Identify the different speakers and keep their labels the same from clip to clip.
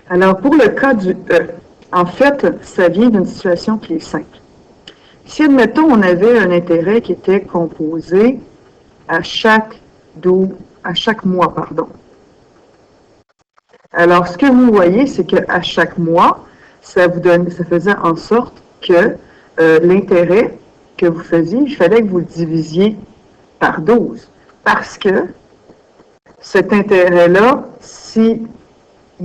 Speaker 1: Alors, pour le cas du E, en fait, ça vient d'une situation qui est simple. Si, admettons, on avait un intérêt qui était composé à chaque mois, pardon. Alors, ce que vous voyez, c'est qu'à chaque mois, ça faisait en sorte que l'intérêt que vous faisiez, il fallait que vous le divisiez par 12. Parce que cet intérêt-là, s'il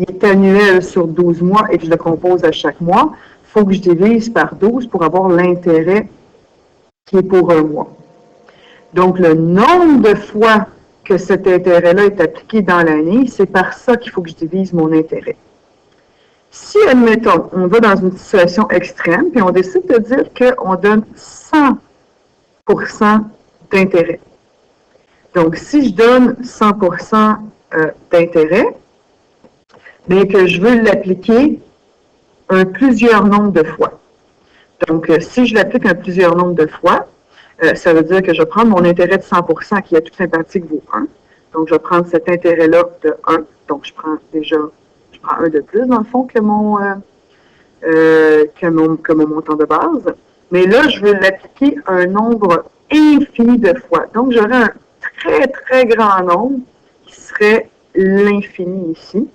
Speaker 1: est annuel sur 12 mois et que je le compose à chaque mois, il faut que je divise par 12 pour avoir l'intérêt qui est pour un mois. Donc, le nombre de fois que cet intérêt-là est appliqué dans l'année, c'est par ça qu'il faut que je divise mon intérêt. Si, admettons, on va dans une situation extrême, puis on décide de dire qu'on donne 100% d'intérêt. Donc, si je donne 100% d'intérêt, mais que je veux l'appliquer plusieurs nombres de fois. Donc, si je l'applique plusieurs nombres de fois, ça veut dire que je vais prendre mon intérêt de 100% qui à toute sympathique vaut 1. Donc, je vais prendre cet intérêt-là de 1. Donc, je prends 1 de plus, dans le fond, que mon montant de base. Mais là, je veux l'appliquer un nombre infini de fois. Donc, j'aurai un très, très grand nombre qui serait l'infini ici.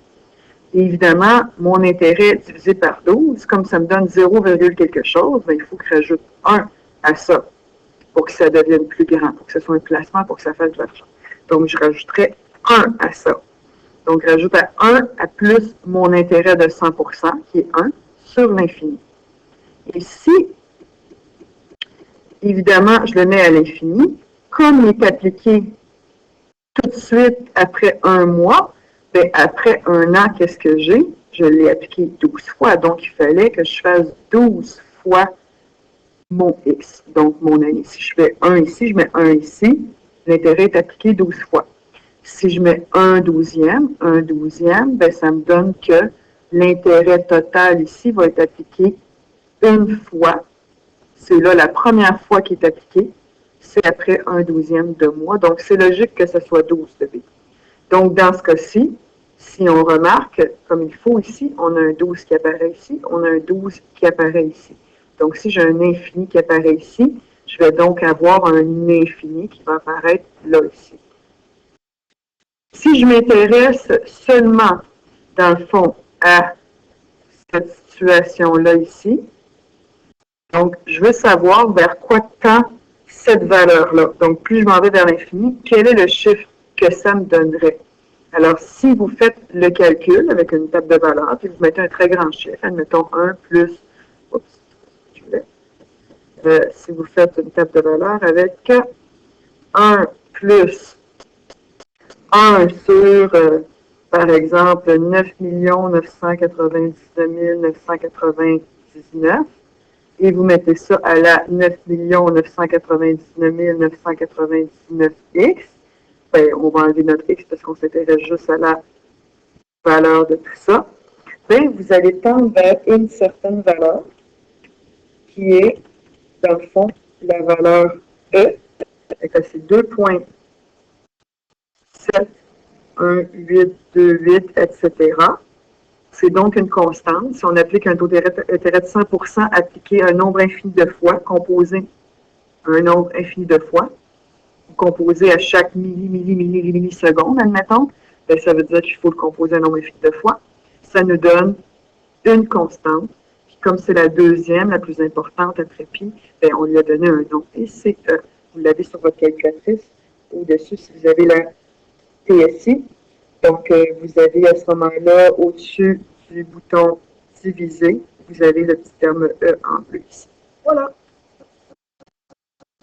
Speaker 1: Et évidemment, mon intérêt divisé par 12, comme ça me donne 0, quelque chose, bien, il faut que je rajoute 1 à ça pour que ça devienne plus grand, pour que ce soit un placement, pour que ça fasse de l'argent. Donc, je rajouterai 1 à ça. Donc, je rajoute à 1 à plus mon intérêt de 100%, qui est 1, sur l'infini. Et si, évidemment, je le mets à l'infini, comme il est appliqué tout de suite après un mois, bien, après un an, qu'est-ce que j'ai? Je l'ai appliqué 12 fois. Donc, il fallait que je fasse 12 fois mon X, donc mon année. Si je fais 1 ici, je mets 1 ici, l'intérêt est appliqué 12 fois. Si je mets 1/12e, bien, ça me donne que l'intérêt total ici va être appliqué une fois. C'est là la première fois qui est appliquée, c'est après 1/12e de mois. Donc, c'est logique que ce soit 12 de B. Donc, dans ce cas-ci, si on remarque, comme il faut ici, on a un 12 qui apparaît ici, on a un 12 qui apparaît ici. Donc, si j'ai un infini qui apparaît ici, je vais donc avoir un infini qui va apparaître là, ici. Si je m'intéresse seulement, dans le fond, à cette situation-là ici, donc, je veux savoir vers quoi tend cette valeur-là. Donc, plus je m'en vais vers l'infini, quel est le chiffre que ça me donnerait? Alors, si vous faites le calcul avec une table de valeur, puis vous mettez un très grand chiffre, admettons 1 plus, si vous faites une table de valeur avec 1 plus 1 sur, par exemple, 9 999 999, et vous mettez ça à la 9 999 999x, bien, on va enlever notre x parce qu'on s'intéresse juste à la valeur de tout ça, bien, vous allez tendre vers une certaine valeur qui est, dans le fond, la valeur E, c'est 2,71828, etc. C'est donc une constante. Si on applique un taux d'intérêt de 100% appliqué à un nombre infini de fois, composé à un nombre infini de fois, composé à chaque milliseconde, admettons, bien, ça veut dire qu'il faut le composer à un nombre infini de fois. Ça nous donne une constante. Puis comme c'est la deuxième, la plus importante après pi, bien, on lui a donné un nom. Et c'est E. Vous l'avez sur votre calculatrice au-dessus si vous avez la TSI. Donc, vous avez à ce moment-là, au-dessus du bouton diviser, vous avez le petit terme E en plus. Voilà.